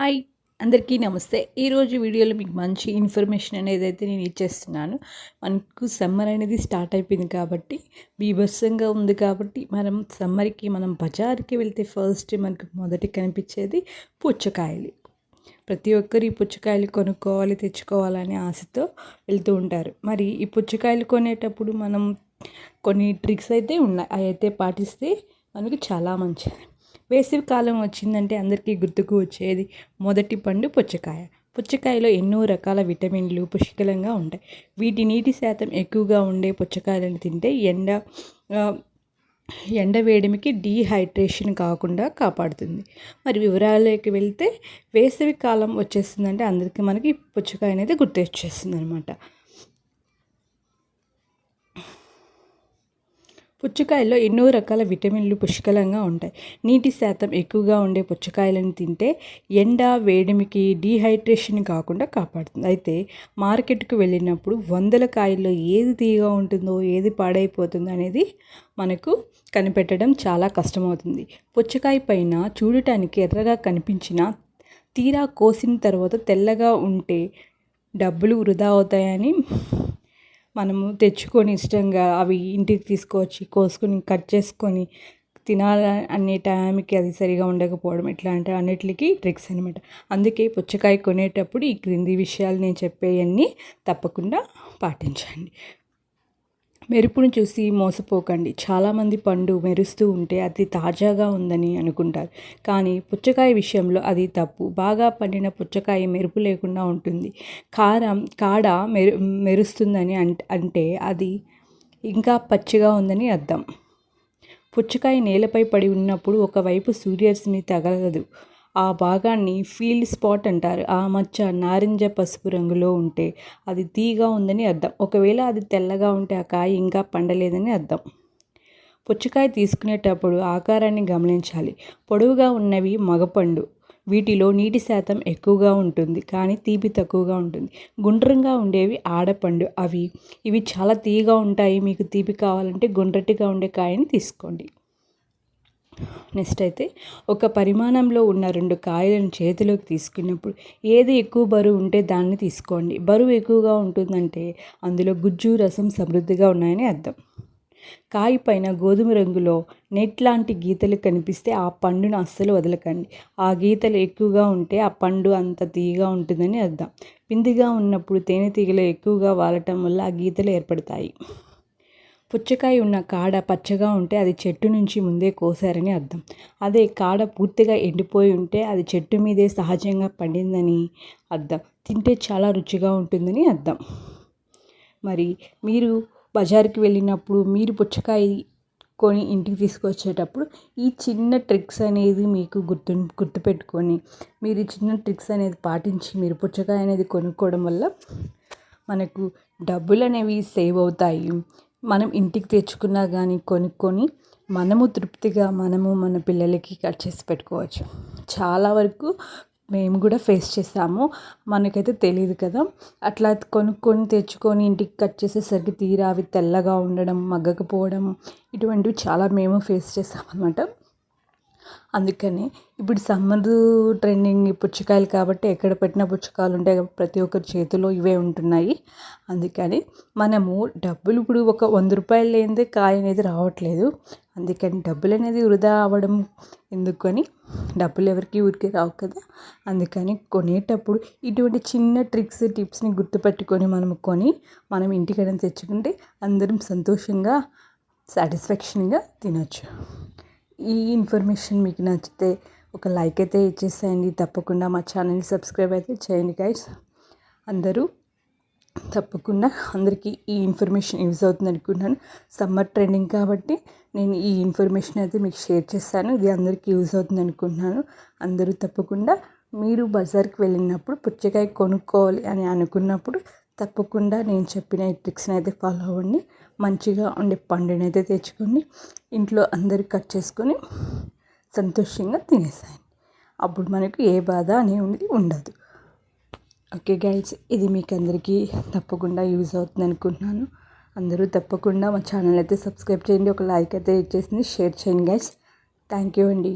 Hi అందరికీ నమస్తే. ఈరోజు వీడియోలో మీకు మంచి ఇన్ఫర్మేషన్ అనేదైతే నేను ఇచ్చేస్తున్నాను. మనకు సమ్మర్ అనేది స్టార్ట్ అయిపోయింది కాబట్టి, బీభత్సంగా ఉంది కాబట్టి, మనం బజార్‌కి వెళ్తే ఫస్ట్ మనకు మొదట కనిపించేది పుచ్చకాయలు. ప్రతి ఒక్కరు ఈ పుచ్చకాయలు కొనుక్కోవాలి, తెచ్చుకోవాలనే ఆశతో వెళ్తూ ఉంటారు. మరి ఈ పుచ్చకాయలు కొనేటప్పుడు మనం కొన్ని ట్రిక్స్ అయితే ఉన్నాయి. అవి అయితే పాటిస్తే మనకి చాలా మంచిది. వేసవి కాలం వచ్చిందంటే అందరికీ గుర్తుకు వచ్చేది మొదటి పండు పుచ్చకాయ. పుచ్చకాయలో ఎన్నో రకాల విటమిన్లు పుష్కలంగా ఉంటాయి. వీటి నీటి శాతం ఎక్కువగా ఉండే పుచ్చకాయలను తింటే ఎండ వేడిమికి డీహైడ్రేషన్ కాకుండా కాపాడుతుంది. మరి వివరాలకి వెళ్తే వేసవి కాలం వచ్చేస్తుందంటే అందరికీ మనకి పుచ్చకాయ అనేది గుర్తొచ్చేస్తుంది అనమాట. పుచ్చకాయల్లో ఎన్నో రకాల విటమిన్లు పుష్కలంగా ఉంటాయి. నీటి శాతం ఎక్కువగా ఉండే పుచ్చకాయలను తింటే ఎండ వేడిమికి డీహైడ్రేషన్ కాకుండా కాపాడుతుంది. అయితే మార్కెట్కు వెళ్ళినప్పుడు వందల కాయల్లో ఏది తీయగా ఉంటుందో ఏది పాడైపోతుందో అనేది మనకు కనిపెట్టడం చాలా కష్టమవుతుంది. పుచ్చకాయ పైన చూడటానికి ఎర్రగా కనిపించిన తీరా కోసిన తర్వాత తెల్లగా ఉంటే డబ్బులు వృధా అవుతాయని మనము తెచ్చుకొని ఇష్టంగా అవి ఇంటికి తీసుకొచ్చి కోసుకొని కట్ చేసుకొని తినాలి అనే టైంకి అది సరిగా ఉండకపోవడం ఇట్లాంటి అన్నిటికీ ట్రిక్స్ అనమాట. అందుకే పుచ్చకాయ కొనేటప్పుడు ఈ క్రింది విషయాలు నేను చెప్పేవన్నీ తప్పకుండా పాటించండి. మెరుపును చూసి మోసపోకండి. చాలామంది పండు మెరుస్తూ ఉంటే అది తాజాగా ఉందని అనుకుంటారు, కానీ పుచ్చకాయ విషయంలో అది తప్పు. బాగా పండిన పుచ్చకాయ మెరుపు లేకుండా ఉంటుంది. కాడ మెరుస్తుందని అంటే అది ఇంకా పచ్చిగా ఉందని అర్థం. పుచ్చకాయ నేలపై పడి ఉన్నప్పుడు ఒకవైపు సూర్యరశ్మి తగలదు. ఆ భాగాన్ని ఫీల్డ్ స్పాట్ అంటారు. ఆ మచ్చ నారింజ పసుపు రంగులో ఉంటే అది తీగా ఉందని అర్థం. ఒకవేళ అది తెల్లగా ఉంటే ఆ కాయ ఇంకా పండలేదని అర్థం. పుచ్చకాయ తీసుకునేటప్పుడు ఆకారాన్ని గమనించాలి. పొడవుగా ఉన్నవి మగపండు. వీటిలో నీటి శాతం ఎక్కువగా ఉంటుంది, కానీ తీపి తక్కువగా ఉంటుంది. గుండ్రంగా ఉండేవి ఆడపండు. ఇవి చాలా తీయగా ఉంటాయి. మీకు తీపి కావాలంటే గుండ్రటిగా ఉండే కాయని తీసుకోండి. నెక్స్ట్ అయితే ఒక పరిమాణంలో ఉన్న 2 కాయలను చేతిలోకి తీసుకున్నప్పుడు ఏది ఎక్కువ బరువు ఉంటే దాన్ని తీసుకోండి. బరువు ఎక్కువగా ఉంటుందంటే అందులో గుజ్జు రసం సమృద్ధిగా ఉన్నాయని అర్థం. కాయ పైన గోధుమ రంగులో నెట్ లాంటి గీతలు కనిపిస్తే ఆ పండును అస్సలు వదలకండి. ఆ గీతలు ఎక్కువగా ఉంటే ఆ పండు అంత తీయగా ఉంటుందని అర్థం. పిందిగా ఉన్నప్పుడు తేనెటీగలు ఎక్కువగా వాలటం వల్ల ఆ గీతలు ఏర్పడతాయి. పుచ్చకాయ ఉన్న కాడ పచ్చగా ఉంటే అది చెట్టు నుంచి ముందే కోసారని అర్థం. అదే కాడ పూర్తిగా ఎండిపోయి ఉంటే అది చెట్టు మీదే సహజంగా పండిందని అర్థం. తింటే చాలా రుచిగా ఉంటుందని అర్థం. మరి మీరు బజార్కి వెళ్ళినప్పుడు మీరు పుచ్చకాయ కొని ఇంటికి తీసుకొచ్చేటప్పుడు ఈ చిన్న ట్రిక్స్ అనేది మీకు గుర్తుపెట్టుకొని మీరు ఈ చిన్న ట్రిక్స్ అనేది పాటించి మీరు పుచ్చకాయ అనేది కొనుక్కోవడం వల్ల మనకు డబ్బులు అనేవి సేవ్ అవుతాయి. మనం ఇంటికి తెచ్చుకున్నా కానీ కొనుక్కొని మనము తృప్తిగా మన పిల్లలకి కట్ చేసి పెట్టుకోవచ్చు. చాలా వరకు మేము కూడా ఫేస్ చేసాము. మనకైతే తెలియదు కదా, అట్లా కొనుక్కొని తెచ్చుకొని ఇంటికి కట్ చేసేసరికి తీరా అవి తెల్లగా ఉండడం, మగ్గకపోవడం ఇటువంటివి చాలా మేము ఫేస్ చేసామన్నమాట. అందుకని ఇప్పుడు సమ్మర్ ట్రెండింగ్ పుచ్చకాయలు కాబట్టి ఎక్కడ పెట్టినా పుచ్చకాయలు ఉంటాయి. ప్రతి ఒక్కరి చేతిలో ఇవే ఉంటున్నాయి. అందుకని మనము డబ్బులు ఇప్పుడు ఒక 100 రూపాయలు లేనిదే కాయ అనేది రావట్లేదు. అందుకని డబ్బులు అనేది వృధా అవ్వడం ఎందుకని, డబ్బులు ఎవరికి ఊరికే రావు కదా. అందుకని కొనేటప్పుడు ఇటువంటి చిన్న టిప్స్ని గుర్తుపెట్టుకొని మనం ఇంటికైనా తెచ్చుకుంటే అందరం సంతోషంగా సాటిస్ఫాక్షన్గా తినొచ్చు. ఈ ఇన్ఫర్మేషన్ మీకు నచ్చితే ఒక లైక్ అయితే ఇచ్చేసేయండి. తప్పకుండా మా ఛానల్ని సబ్స్క్రైబ్ అయితే చేయండి గైస్. తప్పకుండా అందరికీ ఈ ఇన్ఫర్మేషన్ యూజ్ అవుతుంది అనుకుంటున్నాను. సమ్మర్ ట్రెండింగ్ కాబట్టి నేను ఈ ఇన్ఫర్మేషన్ అయితే మీకు షేర్ చేస్తాను. ఇది అందరికీ యూజ్ అవుతుంది అనుకుంటున్నాను. అందరూ తప్పకుండా మీరు బజార్కి వెళ్ళినప్పుడు పుచ్చకాయ కొనుక్కోవాలి అని అనుకున్నప్పుడు తప్పకుండా నేను చెప్పిన ఈ ట్రిక్స్ని అయితే ఫాలో అవ్వండి. మంచిగా ఉండే పండుని అయితే తెచ్చుకొని ఇంట్లో అందరూ కట్ చేసుకొని సంతోషంగా తినేసాయండి. అప్పుడు మనకు ఏ బాధ అనేది ఉండదు. ఓకే గైస్, ఇది మీకు అందరికీ తప్పకుండా యూజ్ అవుతుంది అనుకుంటున్నాను. అందరూ తప్పకుండా మా ఛానల్ అయితే సబ్స్క్రైబ్ చేయండి. ఒక లైక్ అయితే ఇచ్చేసింది, షేర్ చేయండి గైస్. థ్యాంక్ యూ అండి.